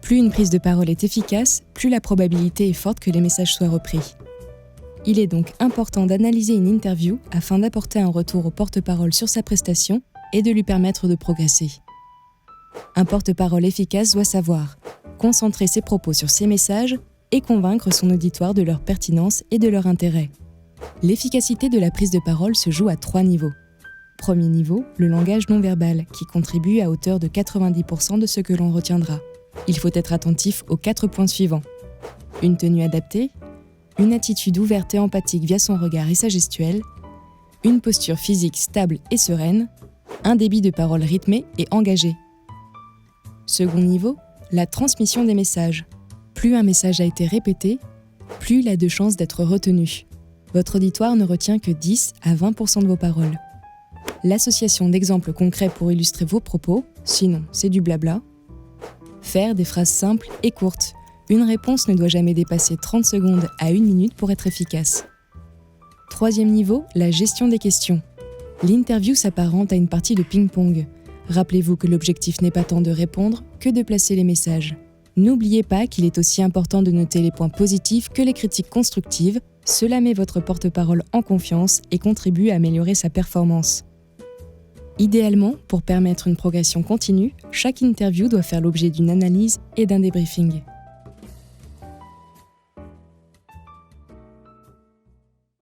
Plus une prise de parole est efficace, plus la probabilité est forte que les messages soient repris. Il est donc important d'analyser une interview afin d'apporter un retour au porte-parole sur sa prestation et de lui permettre de progresser. Un porte-parole efficace doit savoir concentrer ses propos sur ses messages et convaincre son auditoire de leur pertinence et de leur intérêt. L'efficacité de la prise de parole se joue à 3 niveaux. Premier niveau, le langage non verbal, qui contribue à hauteur de 90% de ce que l'on retiendra. Il faut être attentif aux 4 points suivants. Une tenue adaptée, une attitude ouverte et empathique via son regard et sa gestuelle, une posture physique stable et sereine, un débit de parole rythmé et engagé. Second niveau, la transmission des messages. Plus un message a été répété, plus il a de chances d'être retenu. Votre auditoire ne retient que 10 à 20% de vos paroles. L'association d'exemples concrets pour illustrer vos propos, sinon c'est du blabla. Faire des phrases simples et courtes. Une réponse ne doit jamais dépasser 30 secondes à 1 minute pour être efficace. Troisième niveau, la gestion des questions. L'interview s'apparente à une partie de ping-pong. Rappelez-vous que l'objectif n'est pas tant de répondre que de placer les messages. N'oubliez pas qu'il est aussi important de noter les points positifs que les critiques constructives. Cela met votre porte-parole en confiance et contribue à améliorer sa performance. Idéalement, pour permettre une progression continue, chaque interview doit faire l'objet d'une analyse et d'un débriefing.